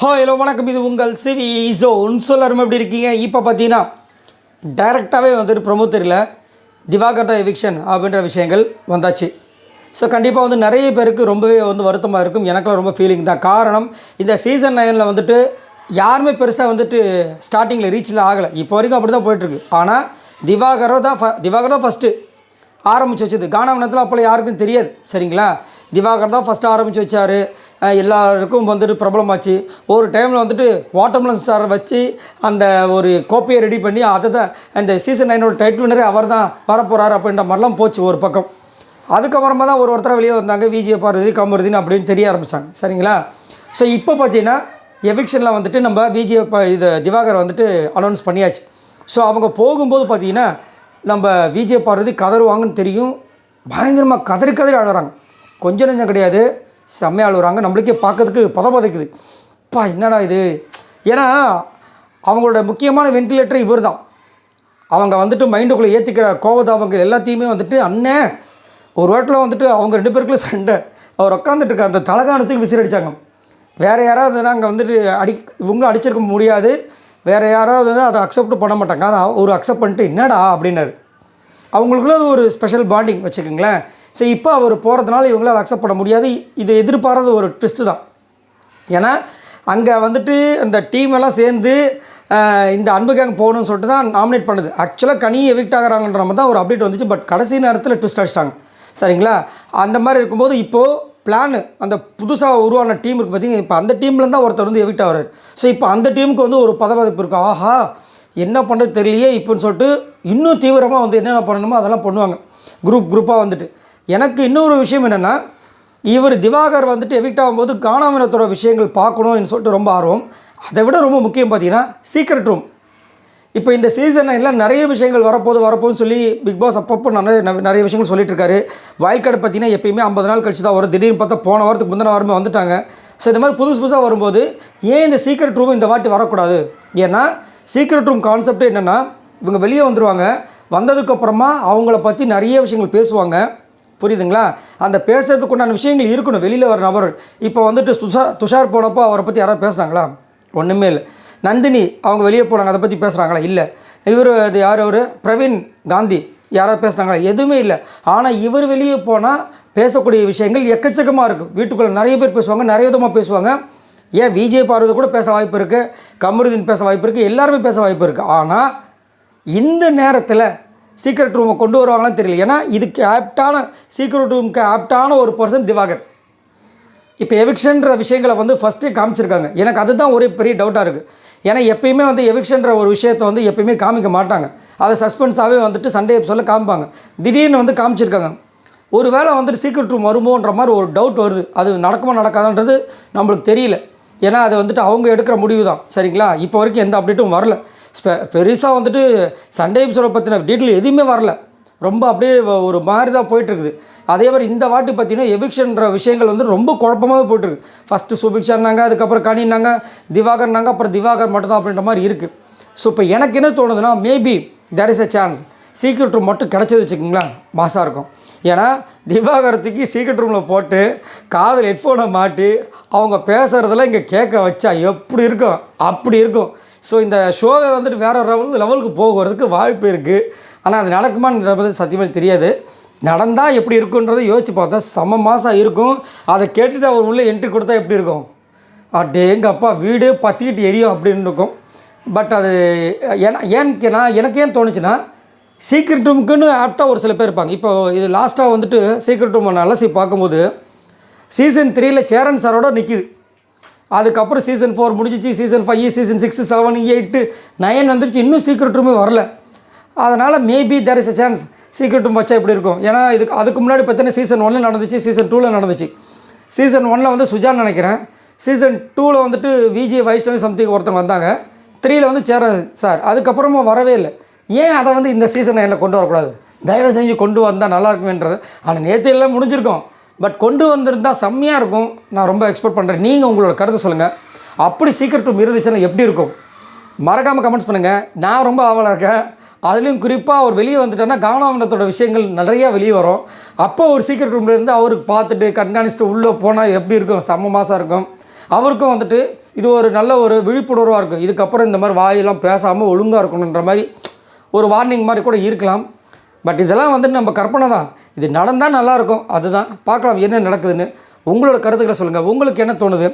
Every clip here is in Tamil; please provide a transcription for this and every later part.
ஹலோ வணக்கம், இது உங்கள் சிவி ஜோன். எல்லாரும் எப்படி இருக்கீங்க? இப்போ பார்த்தீங்கன்னா டைரெக்டாகவே வந்துட்டு ப்ரொமோத்தரில் திவாகர் தான் எவிக்ஷன் அப்படின்ற விஷயங்கள் வந்தாச்சு. ஸோ கண்டிப்பாக வந்து நிறைய பேருக்கு ரொம்பவே வந்து வருத்தமாக இருக்கும். எனக்குலாம் ரொம்ப ஃபீலிங் தான். காரணம், இந்த சீசன் 9 வந்துட்டு யாருமே பெருசாக வந்துட்டு ஸ்டார்டிங்கில் ரீச்சில் ஆகலை. இப்போ வரைக்கும் அப்படி தான் போயிட்டுருக்கு. ஆனால் திவாகர் தான் ஃபஸ்ட்டு ஆரம்பித்து வச்சது. கானாவனத்தில் அப்போ யாருக்கும் தெரியாது, சரிங்களா? திவாகர் தான் ஃபஸ்ட்டு ஆரம்பித்து வச்சார். எல்லாருக்கும் வந்துட்டு ப்ராப்ளமாச்சு. ஒரு டைமில் வந்துட்டு வாட்டர்மெலன் ஸ்டாரை வச்சு அந்த ஒரு கோப்பையை ரெடி பண்ணி அதை தான் அந்த சீசன் 9 டைட்டில் வின்னரே அவர் தான் வரப்போகிறார் அப்படின்ற மாதிரிலாம் போச்சு ஒரு பக்கம். அதுக்கப்புறமா தான் ஒருத்தர் வெளியே வந்தாங்க, விஜய் பார்வதி கமருதீன் அப்படின்னு தெரிய ஆரம்பித்தாங்க, சரிங்களா? ஸோ இப்போ பார்த்தீங்கன்னா எவிக்ஷனில் வந்துட்டு நம்ம இது திவாகர் வந்துட்டு அனௌன்ஸ் பண்ணியாச்சு. ஸோ அவங்க போகும்போது பார்த்தீங்கன்னா நம்ம விஜய் பார்வதி கதறுவாங்கன்னு தெரியும். பயங்கரமாக கதறி ஆடுறாங்க. கொஞ்சம் நெஞ்சம் கிடையாது, செம்மையாக அழுகுறாங்க. நம்மளுக்கே பார்க்கறதுக்கு பதப்பதைக்குது. அப்பா என்னடா இது! ஏன்னா அவங்களோட முக்கியமான வென்டிலேட்டர் இவர் தான். அவங்க வந்துட்டு மைண்டுக்குள்ளே ஏற்றிக்கிற கோபதாபங்கள் எல்லாத்தையுமே வந்துட்டு அண்ணன் ஒரு வாட்டில் வந்துட்டு அவங்க 2 பேருக்குள்ளே சண்டை. அவர் உட்காந்துட்டு இருக்க அந்த தலகாணத்துக்கு விசிறடிச்சாங்க. வேறு யாராவது அங்கே வந்துட்டு இவங்களும் அடிச்சிருக்க முடியாது. வேறு யாராவது வந்து அதை அக்செப்ட் பண்ண மாட்டாங்க. அதை ஒரு அக்செப்ட் பண்ணிட்டு என்னடா அப்படின்னாரு. அவங்களுக்குள்ள அது ஒரு ஸ்பெஷல் பாண்டிங் வச்சுக்கோங்களேன். ஸோ இப்போ அவர் போகிறதுனால இவங்களால் அக்செப்ட் பண்ண முடியாது. இது எதிர்பாராத ஒரு ட்விஸ்ட்டு தான். ஏன்னா அங்கே வந்துட்டு அந்த டீம் எல்லாம் சேர்ந்து இந்த அன்பு கேங் போகணும்னு சொல்லிட்டு தான் நாமினேட் பண்ணுது. ஆக்சுவலாக கனி எவிக்ட் ஆகிறாங்கன்ற மாதிரி தான் ஒரு அப்டேட் வந்துச்சு. பட் கடைசி நேரத்தில் ட்விஸ்ட் அடிச்சிட்டாங்க, சரிங்களா? அந்த மாதிரி இருக்கும்போது இப்போது பிளானு அந்த புதுசாக உருவான டீம் இருக்குது பார்த்திங்க. இப்போ அந்த டீம்லேருந்து தான் ஒருத்தர் வந்து எவிக்ட் ஆகிறார். ஸோ இப்போ அந்த டீமுக்கு வந்து ஒரு பதப்பதப்பு இருக்குது. ஆஹா, என்ன பண்ணுறது தெரியலையே இப்போன்னு சொல்லிட்டு இன்னும் தீவிரமாக வந்து என்னென்ன பண்ணணுமோ அதெல்லாம் பண்ணுவாங்க, குரூப்பாக வந்துட்டு. எனக்கு இன்னொரு விஷயம் என்னென்னா, இவர் திவாகர் வந்துட்டு எவிக்ட் ஆகும்போது கானாவினத்தோட விஷயங்கள் பார்க்கணும்னு சொல்லிட்டு ரொம்ப ஆர்வம். அதை விட ரொம்ப முக்கியம் பார்த்தீங்கன்னா சீக்ரெட் ரூம். இப்போ இந்த சீசன் 9 நிறைய விஷயங்கள் வரப்போகுதுன்னு சொல்லி பிக் பாஸ் அப்பப்போ நிறைய விஷயங்கள் சொல்லிட்டு இருக்காரு. வைல்ட் கார்டு பார்த்தீங்கன்னா எப்பயுமே 50 நாள் கழிச்சு தான் வரும். திடீர்னு பார்த்தா போன வாரத்துக்கு முந்தின வாரமே வந்துட்டாங்க. ஸோ இந்த மாதிரி புதுசாக வரும்போது ஏன் இந்த சீக்ரெட் ரூம் இந்த வாட்டி வரக்கூடாது? ஏன்னா சீக்ரெட் ரூம் கான்செப்ட் என்னென்னா, இவங்க வெளியே வந்துடுவாங்க. வந்ததுக்கப்புறமா அவங்கள பற்றி நிறைய விஷயங்கள் பேசுவாங்க, புரியுதுங்களா? அந்த பேசுறதுக்கு உண்டான விஷயங்கள் இருக்கணும் வெளியில் வர நபர். இப்போ வந்துட்டு துஷார் போனப்போ அவரை பற்றி யாராவது பேசுகிறாங்களா? ஒன்றுமே இல்லை. நந்தினி அவங்க வெளியே போனாங்க, அதை பற்றி பேசுகிறாங்களா? இல்லை. இவர் அது யார், அவர் பிரவீன் காந்தி யாராவது பேசுகிறாங்களா? எதுவுமே இல்லை. ஆனால் இவர் வெளியே போனால் பேசக்கூடிய விஷயங்கள் எக்கச்சக்கமாக இருக்குது. வீட்டுக்குள்ளே நிறைய பேர் பேசுவாங்க, நிறைய விதமாக பேசுவாங்க. ஏன் விஜய் பார்வதி கூட பேச வாய்ப்பு இருக்குது, கமருதீன் பேச வாய்ப்பு இருக்குது, எல்லாருமே பேச வாய்ப்பு இருக்குது. ஆனால் இந்த நேரத்தில் சீக்ரெட் ரூமை கொண்டு வருவாங்களான்னு தெரியல. ஏன்னா இதுக்கு சீக்ரெட் ரூமுக்கு ஆப்டான ஒரு பர்சன் திவாகர். இப்போ எவிக்ஷன்ற விஷயங்களை வந்து ஃபஸ்ட்டு காமிச்சிருக்காங்க. எனக்கு அதுதான் ஒரே பெரிய டவுட்டாக இருக்குது. ஏன்னா எப்பயுமே வந்து எவிக்ஷன்ற ஒரு விஷயத்தை வந்து எப்பயுமே காமிக்க மாட்டாங்க. அதை சஸ்பென்ஸாகவே வந்துட்டு சண்டே எபிசோடில் காமிப்பாங்க. திடீர்னு வந்து காமிச்சிருக்காங்க. ஒரு வேளை வந்துட்டு சீக்ரெட் ரூம் வருமோன்ற மாதிரி ஒரு டவுட் வருது. அது நடக்குமா நடக்காதுன்றது நம்மளுக்கு தெரியல. ஏன்னா அது வந்துட்டு அவங்க எடுக்கிற முடிவு தான், சரிங்களா? இப்போ வரைக்கும் எந்த அப்டேட்டும் வரல. பெருசாக வந்துட்டு சண்டே எபிசோடை பற்றின டீட்டெயில் எதுவுமே வரல. ரொம்ப அப்படியே ஒரு மாதிரி தான் போயிட்டுருக்குது. அதே மாதிரி இந்த வாட்டி பார்த்திங்கன்னா எவிக்ஷன்ற விஷயங்கள் வந்து ரொம்ப குழப்பமாகவே போய்ட்டுருக்கு. ஃபஸ்ட்டு சுபிக்ஷான்னாங்க, அதுக்கப்புறம் கனின்னாங்க, திவாகர்னாங்க, அப்புறம் திவாகர் மட்டும் தான் அப்படின்ற மாதிரி இருக்குது. ஸோ இப்போ எனக்கு என்ன தோணுதுன்னா, maybe there is a chance secret room மட்டும் கிடச்சது வச்சுக்கோங்களேன், மாசாக இருக்கும். ஏன்னா திவாகரத்துக்கு சீக்ரெட் ரூமில் போட்டு காதில் ஹெட்ஃபோனை மாட்டி அவங்க பேசுகிறதெல்லாம் இங்கே கேட்க வச்சா எப்படி இருக்கும்? அப்படி இருக்கும். ஸோ இந்த ஷோவை வந்துட்டு வேறு லெவலுக்கு போகிறதுக்கு வாய்ப்பு இருக்குது. ஆனால் அது நடக்குமான்றது சத்தியமாக தெரியாது. நடந்தால் எப்படி இருக்குன்றதை யோசித்து பார்த்தா செம்ம மாதம் இருக்கும். அதை கேட்டுட்டு அவர் உள்ளே என்ட்ரி கொடுத்தா எப்படி இருக்கும்? எங்கள் அப்பா வீடு பற்றிக்கிட்டு எரியும் அப்படின்னு இருக்கும். பட் அது எனக்கு ஏன் தோணுச்சுன்னா, சீக்ரெட் ரூமுக்குன்னு ஆப்டாக ஒரு சில பேர் இருப்பாங்க. இப்போ இது லாஸ்ட்டாக வந்துட்டு சீக்ரெட் ரூம் அலசி பார்க்கும்போது சீசன் 3 சேரன் சாரோட நிற்கிது. அதுக்கப்புறம் சீசன் 4 முடிஞ்சிச்சு, சீசன் 5, சீசன் 6, 7, 8, 9 வந்துருச்சு. இன்னும் சீக்ரெட் ரூமே வரல. அதனால் maybe there is a chance secret room வச்சா எப்படி இருக்கும்? ஏன்னா அதுக்கு முன்னாடி பார்த்தீங்கன்னா சீசன் 1 நடந்துச்சு, சீசன் 2 நடந்துச்சு. சீசன் 1 வந்து சுஜான் நினைக்கிறேன், சீசன் 2 வந்துட்டு விஜய் வைஷ்ணவி சம்திங் ஒருத்தவங்க வந்தாங்க, 3 வந்து சேரன் சார். அதுக்கப்புறமா வரவே இல்லை. ஏன் அதை வந்து இந்த சீசன் 9 கொண்டு வரக்கூடாது? தயவு செஞ்சு கொண்டு வந்தால் நல்லாயிருக்குமேன்றது. ஆனால் நேற்று எல்லாம் முடிஞ்சிருக்கோம். பட் கொண்டு வந்திருந்தால் செம்மையாக இருக்கும். நான் ரொம்ப எக்ஸ்பெக்ட் பண்ணுறேன். நீங்கள் உங்களோட கருத்து சொல்லுங்கள். அப்படி சீக்ரெட் ரூம் இருந்துச்சுன்னா எப்படி இருக்கும்? மறக்காமல் கமெண்ட்ஸ் பண்ணுங்கள். நான் ரொம்ப ஆவலாக இருக்கேன். அதுலேயும் குறிப்பாக அவர் வெளியே வந்துட்டார்னா கானாவினத்தோட விஷயங்கள் நிறையா வெளியே வரும். அப்போ ஒரு சீக்ரெட் ரூம்லேருந்து அவருக்கு பார்த்துட்டு கண்காணிச்சுட்டு உள்ளே போனால் எப்படி இருக்கும்? செம்ம மாதம் இருக்கும். அவருக்கும் வந்துட்டு இது ஒரு நல்ல ஒரு விழிப்புணர்வாக இருக்கும். இதுக்கப்புறம் இந்த மாதிரி வாயெல்லாம் பேசாமல் ஒழுங்காக இருக்கணுன்ற மாதிரி ஒரு வார்னிங் மாதிரி கூட இருக்கலாம். பட் இதெல்லாம் வந்துட்டு நம்ம கற்பனை தான். இது நடந்தால் நல்லாயிருக்கும். அதுதான் பார்க்கலாம் என்ன நடக்குதுன்னு. உங்களோட கருத்துக்களை சொல்லுங்கள். உங்களுக்கு என்ன தோணுது?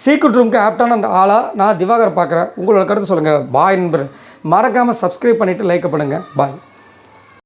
சீக்ரெட் ரூமுக்கு ஆப்டான ஆளாக நான் திவாகர் பார்க்குறேன். உங்களோட கருத்து சொல்லுங்கள். பாய் நண்பர். மறக்காமல் சப்ஸ்கிரைப் பண்ணிவிட்டு லைக் பண்ணுங்கள். பாய்.